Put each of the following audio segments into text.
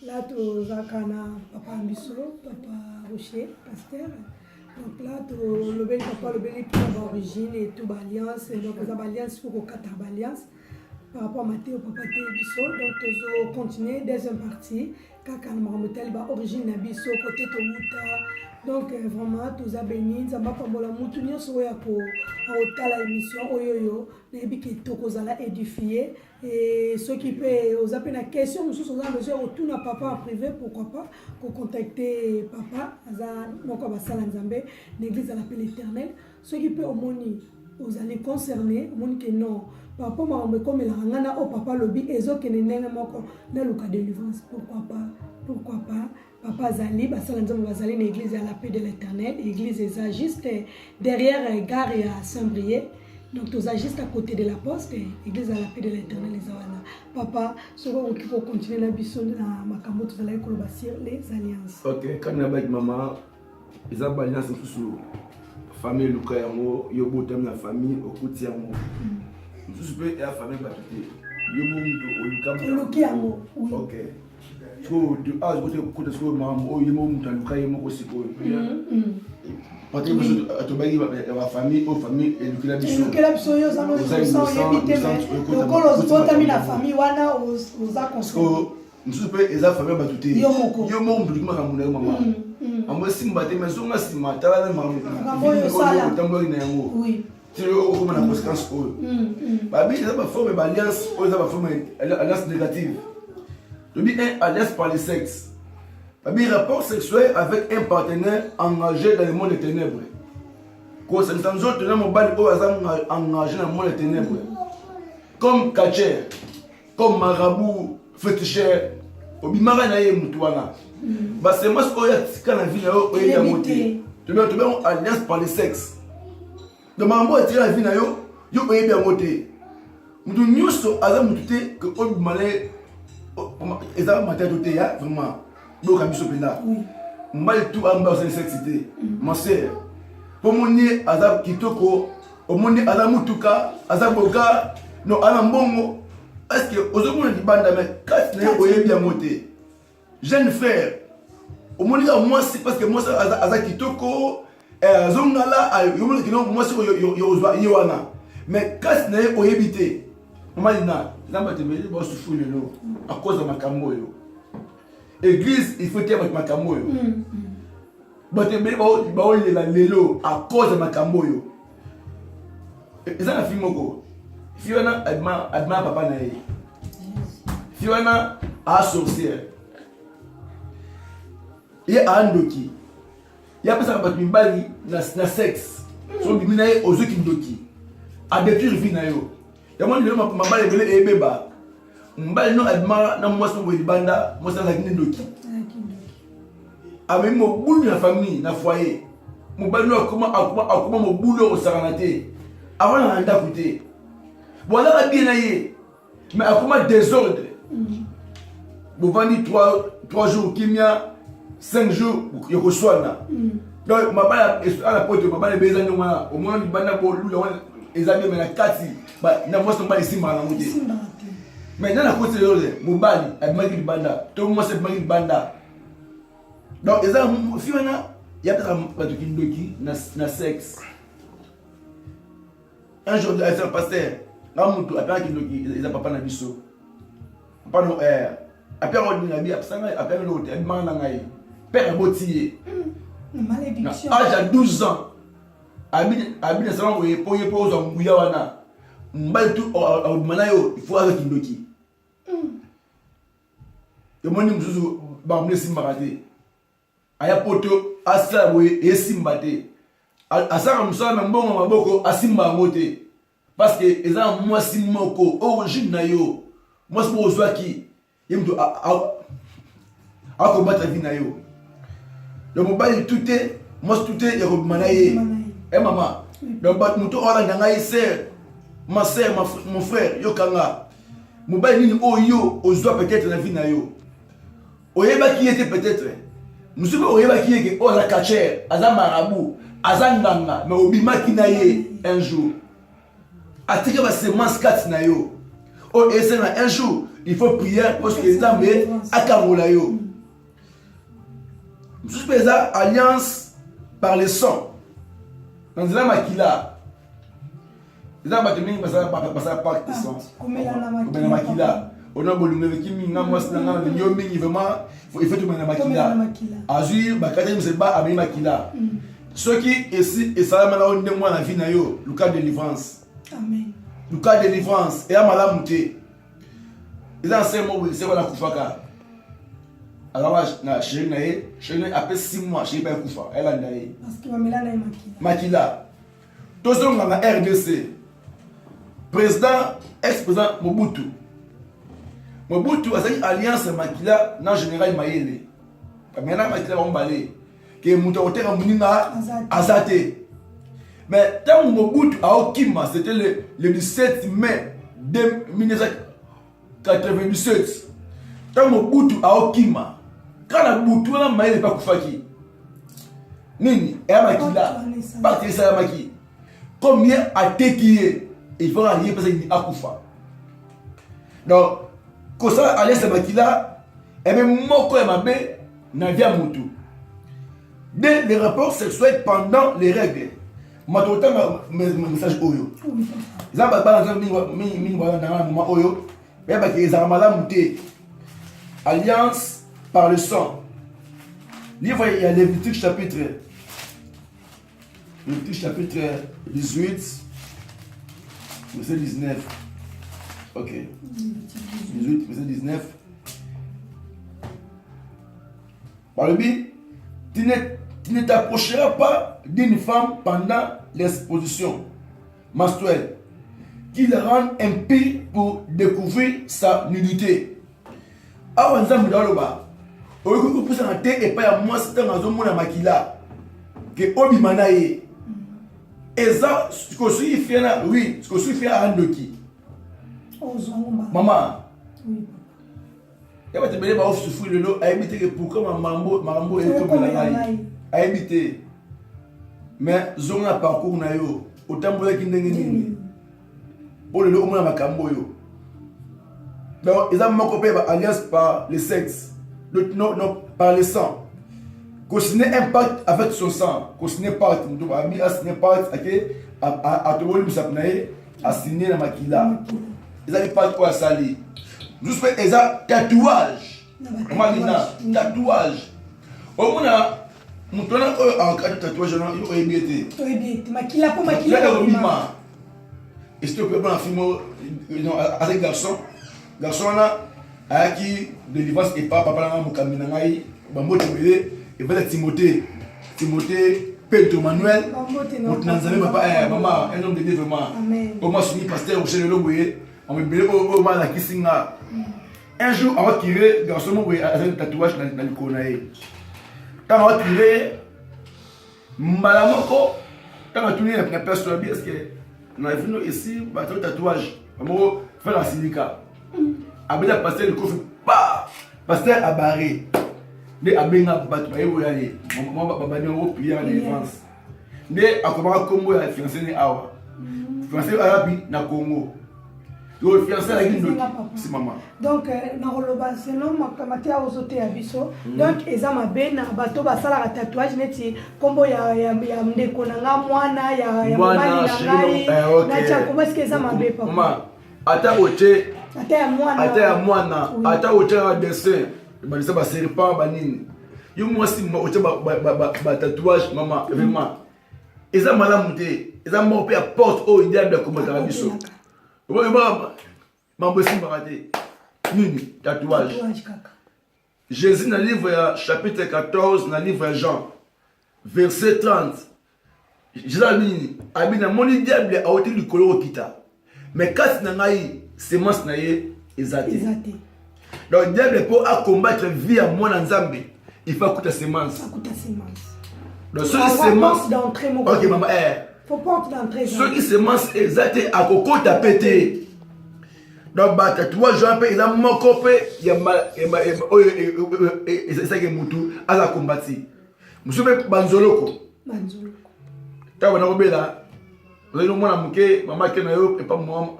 Là, tu as papa Ambiso, papa Rocher, pasteur. Donc là, le bel papa, le bel époux d'origine et tout, alliance. Donc, les alliances, il faut qu'on quatre alliances. Par rapport à Mathéo, papa Bisso. Donc, tu continuer deuxième partie. Quand on a origine Bisso, côté Tomuta. Donc, vraiment, tu as béni. Ça m'a pas mal à moutonner sur la émission. Oyoyo. Et que tu as édifié. Et ceux qui peuvent, vous avez une question, nous sommes en mesure de retourner à papa en privé, pourquoi pas, pour contacter papa, donc on va ça l'église à l'appel éternel. Ceux qui peuvent, vous allez concerner, au monde que non, papa m'a comme il a un papa lobby, et ceux qui n'ont pas de délivrance, pourquoi pas, papa Zali, l'église à l'appel de l'éternel, l'église est juste derrière gare à Saint-Brieuc. Donc, tu as juste à côté de la poste, l'église à la paix de l'éternel, les awana. Papa, ce qu'il faut continuer la mission de ma camotte, tu allais collaborer les alliances. Ok, quand on a dit maman, les alliances sont sur la famille, le cas, il y a la famille, au quotidien. Je suis la famille, il y a le cas. Ok. So, tu as côté côté sur maman, il y a mon temps, le cas, il y a mon aussi. Parce que tu as la famille, aux familles, éduquer la mission. Éduquer la mission, ça nous évite. Donc, on a mis la famille, on a construit. Nous sommes les familles battues. Il y a mon but, maman. On va s'y battre, mais on va s'y battre. Oui. Tu veux comment la conséquence. Babi, il y a une forme d'alliance, il y a une forme d'alliance négative. Je dis une alliance par le sexe. Un rapport sexuel avec un partenaire engagé dans le monde des ténèbres. Quand c'est un autre engagé dans le monde des ténèbres. Comme catcher, comme marabout, féticheur, au bimara na ye mutuana. C'est moi ce que la vie na monté. Tu veux une alliance par le sexe. De mambo est la vie na yo bien monté. Mutu nyuso aza mututé que au bimale eza matérialité ya vraiment. Donc, je suis là. Je suis tout en bas de la sexité. Ma soeur, pour mon nez, Azab Kitoko, au monde Azab Mutuka, Azab Boka, non, Anambongo. Est-ce que aux hommes qui bandent, mais quand vous avez bien monté, jeune frère, au monde moi, c'est parce que moi, Azab Kitoko, Zongala, moi, c'est Yoana. Mais quand vous avez habité, je me dis, je suis fou à cause de ma camoyo. Église, il faut dire ma camoyo. Lelo à cause de ma camoyo. Et ça, la fille moko. Fiona adma papa nae. Fiona a sorcière. Il y a Andoki. Il y a pas ça pas mimbali na sexe. So biminae aux qui ndoki. A détruire vie na yo. Ya moi le ma bale belé e beba. Mbali no adma na moi so banda, moi ça la ndoki. Avec mon boulot de la famille, dans le foyer, mon boulot comment mon boulot au Saranate, avant la renda coûté. Voilà la bien aillé, mais à comment désordre. Vous vendez 3 jours, Kimia, 5 jours, il reçoit là. Donc, ma balle à la porte, ma balle est baisée, au moins, il banda pour lui, les amis, mais la 4, n'a pas de ici, ma moitié. Mais dans la côte de mon balle, elle m'a dit banda, tout le monde s'est dit banda. Donc, il y a peut-être un truc qui na sexe. Un jour, il y a un pasteur, il a papa na biso. Papa no air. Après, on dit, après l'autre, il m'a dit, père Botier. Malédiction. À 12 ans, il salon où il peut y poser un bouillard. Il faut avec une doki. Et moi, je suis dit, aya poto asa boye esimbate asaka musala mbongo maboko asimba ngote parce que eza moi simoko origine na yo moi c'est pour zwaki yemto a combattre vie na yo le mobile tout est moi tout est manaye et maman donc bat muto ora ngai sœur ma sœur mon frère yo kanga mobile nini oyo ozwa peut-être na vie na yo oyeba qui était peut-être. Nous sommes au qui est que la cachère, Aza Marabout, Aza Nganga, mais au Bima Kinaye un jour. A tiré ma semence 4 nayo. Oh, et c'est un jour, il faut prier parce que les hommes à Carolayo. Nous faisons alliance par le sang. Dans la maquila. Les hommes battent passer par le sang. Comme la maquila. On a beau le qui minga moi c'est dans le yomi vraiment il faut tout la maquila. Azur bakate c'est ba abi maquila. Ceux qui ici et ça m'a donné moi la vie na yo, le cas de délivrance. Amen. Le cas de délivrance et à malamuté. Ils ont ces mots c'est quoi la kufaka. Alors na chérie na après 6 mois chérie pas kufa. Elle a ndaye. Parce que mamela na maquila. Maquila. Tous sont dans la RDC. Président ex-président Mobutu. Mobutu a cette alliance Maquila dans général Mayele. Maintenant Maquila on balé que Mobutu a été Azate. Mais tant que Mobutu a Okima, c'était le 17 mai 1997. Tant que Mobutu a Okima, quand Mobutu a Mayele pas Koufaki. Nini et Maquila partir ça Maki. Combien a téquillé il faut aller parce qu'il a Koufa. Donc quand ça allait se Maquila, et même Moko et Mabé n'avaient à Moutou. Dès les rapports sexuels pendant les règles, ma total message Oyo. Ils ont pas dans un moment Oyo, mais ils ont mal mouté. Alliance par le sang. Livre, il y a Lévitique chapitre 18, verset 19. Ok. 18, verset 19. Par le but, tu ne t'approcheras pas d'une femme pendant l'exposition menstruelle qui la rend impie pour découvrir sa nudité. Avant d'ensemble dans le bas, au lieu que vous avez et pas à moi, c'est un azon mon maquila que obi manaye. Et ça, ce que je suis fait là, oui, ce que je suis fait à Andoki. Maman. Oui. Il va te donner ma offre souffrir de l'eau à éviter que pourquoi ma mambo est comme la gaille. À éviter. Mais zona parcours na yo, autant pour qui n'engagent. Pour le lot au moins ma cambo yo. Donc ils ont mon copain alliance par le sexe, non par le sang. Continuer impact avec son sang, continuer part, donc ami a signé part à tout le monde s'apnaye à signer la maquila. Ils ont pas quoi salir. Juste fait ils ont tatouage. Comment dire tatouage. Au moins mon ton en cas de tatouage on est bien. Maquila pour maquila. Et s'il te plaît bon film avec garçon là à qui de délivrance et pas papa na mukamina ngai ba moti belé. Et voilà Timothée Pedro Manuel, maman, un homme de Dieu vraiment. Comment je suis pasteur au chez le Loboye, on me belé au mal à Kissinga. Un jour, on va tirer, garçon, on va un tatouage dans le Konae. Quand on va tirer, Malamoko, quand on a tourné la personne, parce que on a vu ici, on va faire un tatouage. On va faire la syndicat. Après, le pasteur, le coffre, pasteur a barré. De abenga batu ba yebo yale mama baba ni o prier en défense de akoma Congo ya fiancé ni awa fiancé arabi na Congo yo fiancé la gindo si mama donc na roloba selon makamati a osote ya biso donc eza mabena bato basala ka tatouage neti kombo ya ndeko nanga mwana ya mobali ngai na cha comment est-ce que eza mabe papa mama ata ya mwana ata oche a dessin ba ça ba serpent ba nini yo moi si mo oche ba tatouage mama vraiment eza malamu te eza mo pe porte o diable comme ta biso o ba mambo si mbarate nini tatouage Jésus dans le livre chapitre 14 dans le livre Jean verset 30 Jésus a dit na moni diable a ôté le color kita mais quand na ngai semence na ye ezate. Donc, le diable pour combattre la vie à moi dans Zambie, il faut écouter semence. Donc, ceux qui semence. Ok, maman, faut porte d'entrée. Ceux qui semence exact à coco t'a pété. Donc, bah, toi, Jean, il a mon copain, il y a c'est ça qui est moutou, à la combattre. Monsieur Banzoloko. T'as un homme là. Vous avez le monde à mouquer, maman qui n'a eu, et pas moi.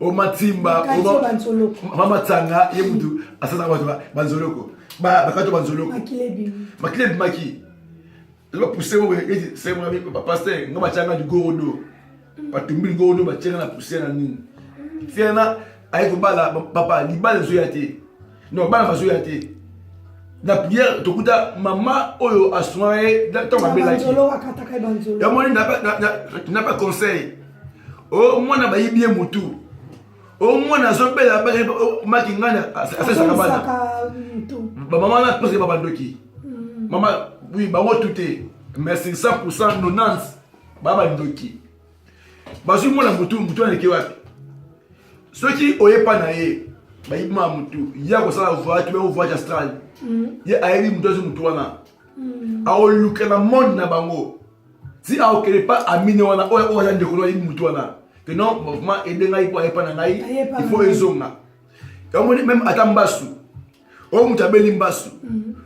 au Matimba, au Mamatanga, et Moutou, à ça, Banzoloko. Bakato Banzoloko. Makile Bimaki. Je vais pousser, c'est mon ami, pasteur, nous matchanga du Gorodo. Patumbi Gorodo, matchanga la pousser à nous. Fiana, avec papa, l'ibal zoyate. Non, pas la zoyate. La prière, tu écoutes, maman, oyo, a soigné, dans ma belle vie. Et moi, tu n'as pas conseil. Oh, moi, n'a pas eu bien Moutou. Oh, moi, n'a pas eu la bague, Makingana, à sa cabane. Maman, n'a pas eu la bague. Maman, oui, bah, moi, tout est. Mais c'est 100% nonance. Baba Ndoki. Parce que moi, la Moutou, Moutou, n'est que wapi. Ceux qui n'ont pas naïe, bah, il m'a Moutou. Il y a ça, tu vas au voyage astral. Il y a Aïri Moutou, Moutou, a au look na monde na bango. Si a okele pas amine wana o ya ndeko no Moutou wana. Que non, mouvement aider ngai pour pas na ngai, il faut ezonga. Comme même atambasu. O mutabeli mbasu.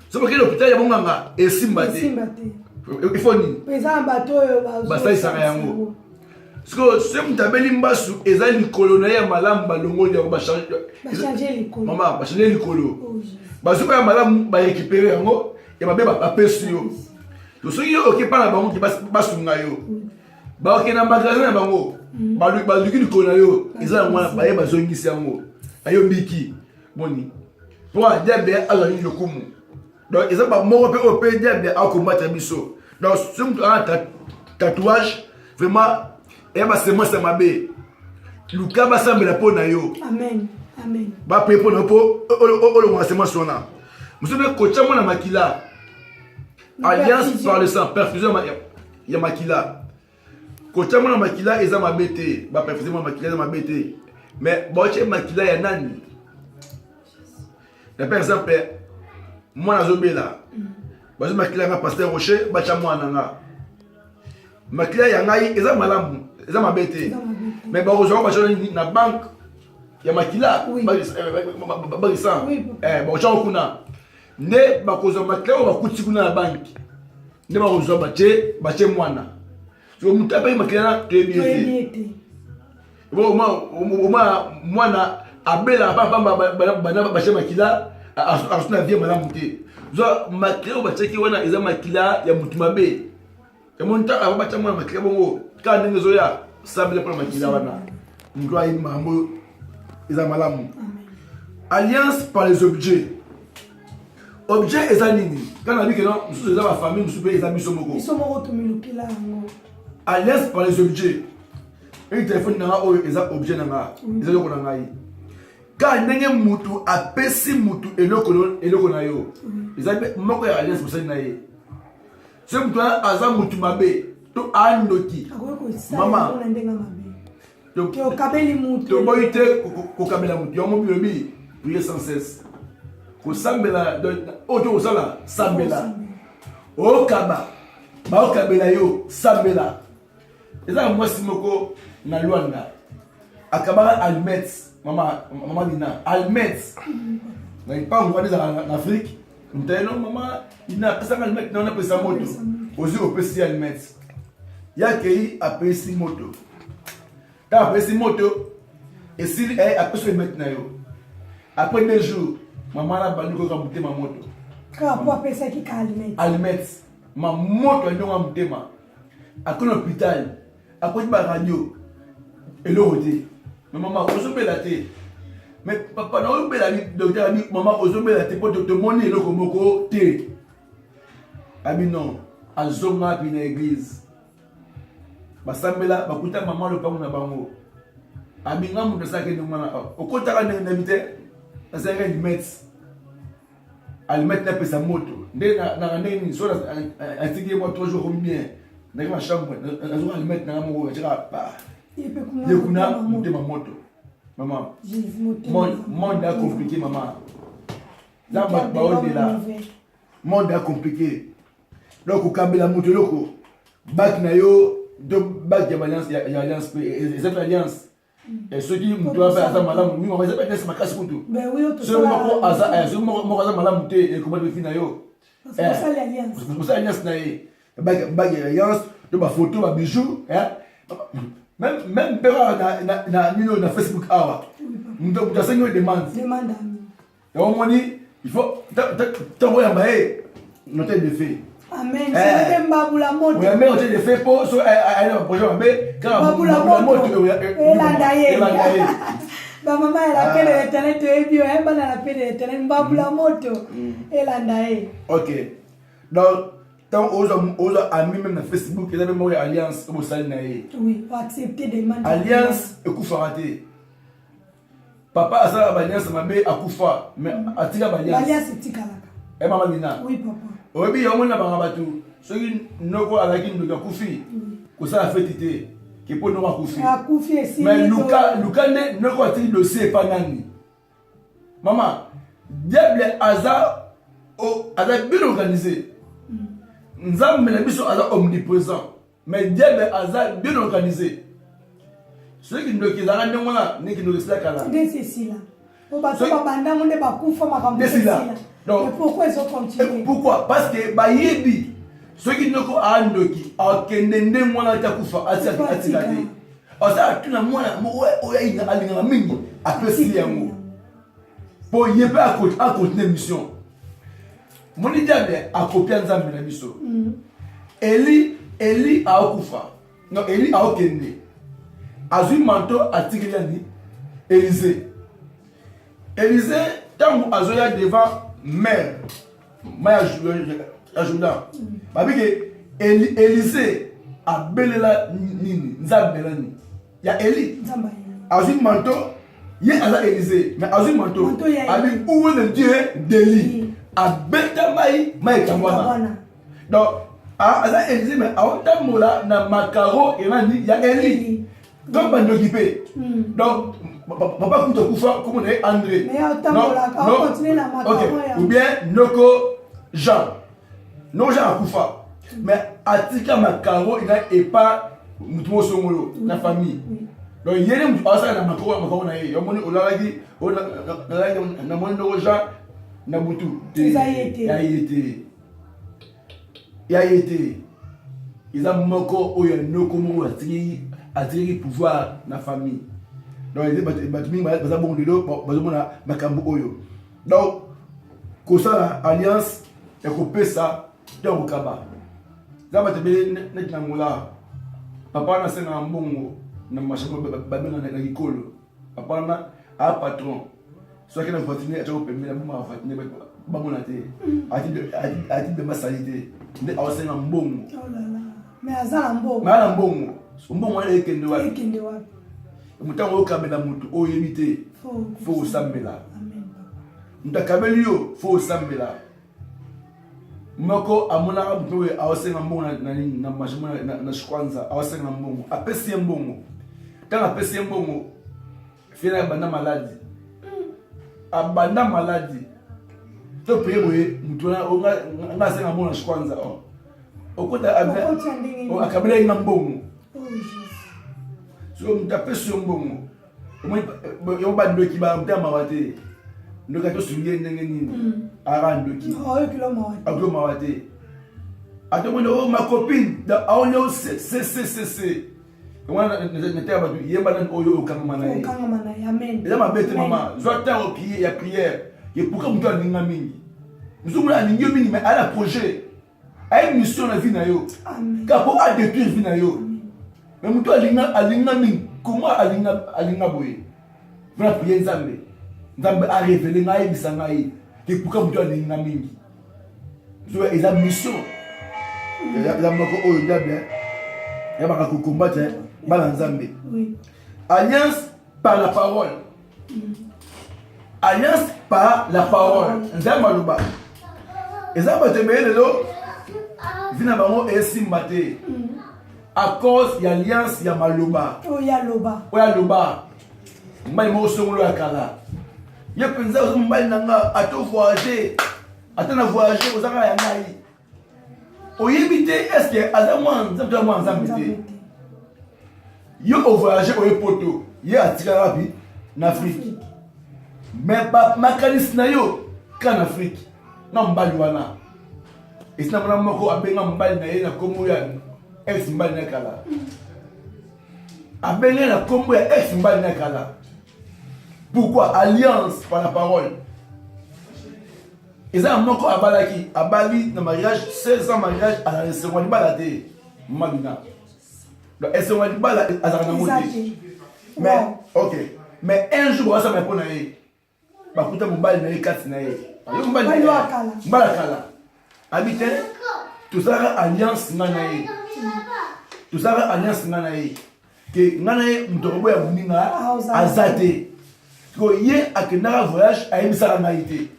So parce que l'hôpital ya bonganga esimbate. Il faut ni. Pesa bato yo basa isaka yango. Parce que ce mutabeli mbasu ezali likolo na ya malamu balongo ya ba changer likolo. Maman, ba changer likolo. Basu ba malamu ba récupérer yango et ba ba pesu yo. To so yo okepa na bango ki basunga yo. Ba okena magasin na bango. Ba luki likolo na yo. Ezala mwana ba ye bazongisi yango. Ayo biki. Boni. Pour diable azali yokumu. Donc ils ont pas mort au pays diable à combattre biso. Donc ce tatouage vraiment et ba c'est moi ça m'a bé. Luka ba sambela po na yo. Amen. Amen. Ba pe po na po o le moi sona. Monsieur be kocha mo na makila. Alliance par le sang perfusion ya makila. Kocha mo na makila eza mabete, ba perfusion mo makila eza mabete. Mais bo che makila ya nani? Par exemple, moi na zobela. Bazo makila nga pasteur Rocher, bacha mwana nga. Makila ya ngai eza malamu, eza mabete. Mais ba rozo bacha na banque ya makila, ba risan. Ba rozo kuna. Ne ba kozo makila ba kuti kuna na banque. Ne ba rozo bache mwana. So mutape makila na tebiete. Bon mwana abela bana bache makila asuna vie malamu te. Zo makila bacheki wana eza makila ya mutu mabe. Ya monta abacha mwana makila bongo ka ndenge zo ya sabile pour makila wana. Mtu ayi mambo eza malamu. Alliance par les objets. Objet eza nini? Kana biki non, musu eza ba famille, musu be eza biso moko. Biso moko to milukila ngo. Alliance par les objets. Un téléphone nanga oyo eza objet nanga. Eza loko nanga yi. Quand ndenge mutu apesi mutu eloko na yo. Eza moko ya alliance pour ça na ye. Ce mutu aza mutu mabe to andoki. Mama. Donc o kabeli mutu. To boyite ko kabela mutu. Yo mo bilobi prier sans cesse. Ko sambela o to sala sambela. O kaba. Ba o kabela yo sambela. Eza mwasi moko na Luanda. Akaba almet. Maman Nina, Almet. Il n'y a pas en Afrique. Maman, il n'a pas ça Almet, non, on a pris sa moto. Aussi, on peut s'y Almet. Il y a qui a pris sa moto. Quand on a pris sa moto, et s'il est après se mettre na yo. Après 2 jours, maman a banni qu'on a monté ma moto. Quand on a pris ça qui est Almet. Almet. Ma moto a monté ma. Après l'hôpital, après la radio, et le côté. Mais maman, on la tête. Mais papa, on la docteur a dit, maman, on la tête pour te monter le komoko té. Ah mais non, à Zonga puis dans l'église. Basambela, bakuta maman le pango na bango. Ah mais ngamu de ça que nous mana. Au côté de l'invité, ça c'est un mètre. Al mettre na pesa moto. Ndé na ndé so a tiki moi 3 jours bien. Dans ma chambre, na zo al mettre na mo jira pa. Yekuna monte ma moto. Maman. Monde a compliqué, maman. Là, là. Monde a compliqué. Donc, au Kabila moto loko. Bac na yo, deux bacs de alliance, il y a alliance, les autres alliances. Et ceux qui me doivent faire ça, madame, oui, on va pas laisser ma casse pour tout. Ben oui, ceux qui m'ont fait madame, et comment le fin yo. C'est pour ça l'alliance. C'est pour ça l'alliance na ye. Bac d'alliance, de ma photo, ma bijou, hein. même père na Facebook awa donc tu as une demande et on dit il faut t'envoyer un bail noter de fait amen c'est mbabula moto oui mais noter de fait pour so aller au projet mais car mbabula moto elandaye ba maman elle appelle l'éternel te bio elle ba na appelle l'éternel mbabula moto elandaye OK donc tant aux amis même na Facebook ils avaient une alliance au sali na ye oui pour accepter des demandes alliance ekufa raté papa asala alliance mabe akufa mais atika alliance tikalaka et maman Lina oui papa obi yomona banga batu soki noko alaki ndoka kufi kosala fête te ke po noko akufi esi mais luka ne noko ati dossier pa nani maman diable aza bien organisé nzambe na biso aza omniprésent mais diable aza bien organisé soki ndoki zanga ndengona niki ndoki sila kala c'est cela on va pas banda monde ba kufa makambo c'est cela donc pourquoi ils ont continué pourquoi parce que bayebi soki ndoko andoki akende ndengona ta kufa atika te asa tuna mwana mo oya inga alinga mingi apesi yango po yebe a continuer mission moni diable a copier nzambe na biso Eli a okufa non Eli a okende azui manteau atikeliani Élisée tango azoya devant mère maya Juda babike Élisée abelela nini nzambelani ya Eli azui manteau ye ala Élisée mais azui manteau abi où est le Dieu d'Élie abeta mai kangwana donc ala Élisée mais aotambola na makaro emani ya Eli donc bandokipe donc papa kuto kufa comme on est André mais aotambola on continue na makaro ou bien noko Jean akufa mais atika makaro ina epa mutumo songolo na famille donc yene mutu asa na makaro na ye yomoni olalaki na moni noko Jean na butu ya yete iza moko oyo noko moko atiri pouvoir na famille donc ils batumi baza bon lelo bazomona makambo oyo donc kosala alliance ya kopesa ya kokaba za batebele neti na ngola papa na senga mbongo na mashamo babenga na likolo papa na a patron soki na voitine acha kopemela boma voitine bamona te ati de masalite nde awasenga mbongo mais azala mbongo mala mbongo mbongo ala ekende wapi mutango okabela mutu oyebi te fo osambela mutakabeli yo fo osambela moko amonaka mutu oyo awasenga mbongo na mashimo na shikwanza awasenga mbongo apesi ye mbongo ntango apesi ye mbongo fiena abanda maladi to peye boye mutu nga asenga mbongo na shikwanza okota akabela ye nga mbongo so mutapesi yo mbongo yo bandoki bamutamawa te ndoki atosungie ndenge nini ara ndoki akilo mawa te atomoni o makopine aone o cccc wana netaya bato yemba nani oyo okangama na ye eza mabe te mama zwa ntango ya prière epuka mutu aninga mingi muzungu aningi yo mingi mais ala projet aye mission na vie na yo kapo adétruire vie na yo mais mutu alinga mingi comment alinga boye vona prier nzambe a révélé ngai bisanga ye epuka mutu alinga mingi so eza mission eza moko oyo diable yabaka kokombattre bana nzambe alliance par la parole alliance par la parole nzambe aloba eza bato ebele lelo vina bango esimba te à cause ya alliance ya maloba oyo aloba mbali moko songolo ya kala ye mpenza ozo mbali na nga ato voyager ata na voyager ozanga ya ngai oyebi te est-ce que aza mwa nzambe to mwa nzambe te yo ovoyager oye poto ye atika wapi na Afrique mais makanisi na yo ka na Afrique na mbali wana esina mwana moko abenga mbali na ye na komo ya ex mbali na kala Abelé la combo ya ex mbali na kala. Pourquoi? Alliance par la parole. Et ça, moko abalaki, abali na mariage, 16 ans mariage, à la seconde balade, Magna. Donc, elle se voit bala, azarana monté. Mais, ok. Mais un jour, ça m'a connu. Bah, écoutez, mon bal n'a pas de kala. Habité, tout ça, alliance nanae. Tout ça, alliance nanae. Que nanae, m'torobo ya muninga, azate. Que yé, a que nara voyage, a une saranaïté.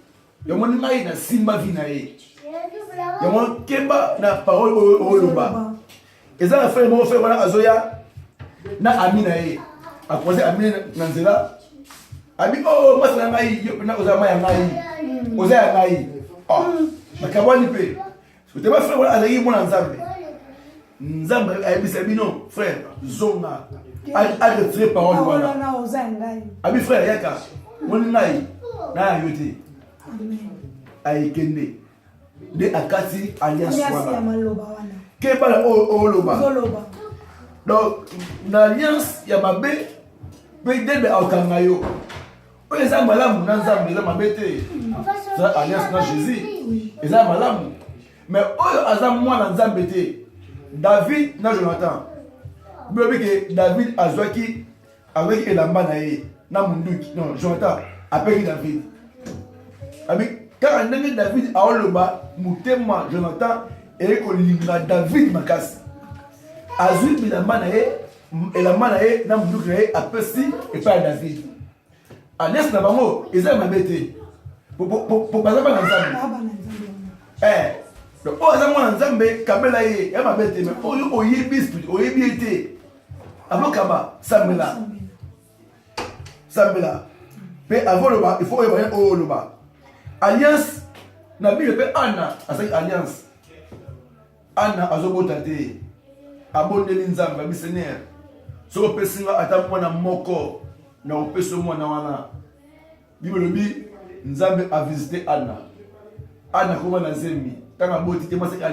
Y'a mon naï na simba vinae. Y'a mon keba na parole au loba. Et ça, la frère, mon frère, voilà, azoya, na aminae. A croisé amine nanzela. Abi, oh, moi, c'est la naï, na ozama ya naï. Ozaya naï. Oh, na kabwani pe. Parce que ma frère, voilà, azayi mon nzambe. Nzambe, a dit, non, frère, zonga. A retiré parole, voilà. Abi, frère, yaka. Mon naï, na yote. Aïkende. De akati alliance voilà. Keba la oloba. Donc l'alliance ya mabe pe debe akanga yo. O eza malamu na nzambe eza mabete. Ça alliance na Jésus. Eza malamu. Mais oyo aza mwana nzambe te. David na Jonathan. Bible que David azwaki avec elamba na ye na munduki. Non, Jonathan appelle David. Car David a oloba mutema Jonathan et kolinga David makasi. Azui bilamba na ye elamba na ye na munduki na ye apesi et pas David. Alliance na bango eza mabete. Pour bazaba na nzambe. Donc o eza mwana nzambe kabela ye ya mabete mais oyo oyebi spirit oyebi ete. Avokaba sambela. Sambela. Pe avoloba il faut y oloba. Alliance, na Bible pe Anna, asaki alliance. Anna azobota te. Abondeli nzambe bi Seigneur. So pesinga ata mwana moko na opeso mwana wana. Bible bi nzambe a visité Anna. Anna koma na zemi. Tanga boti te masaki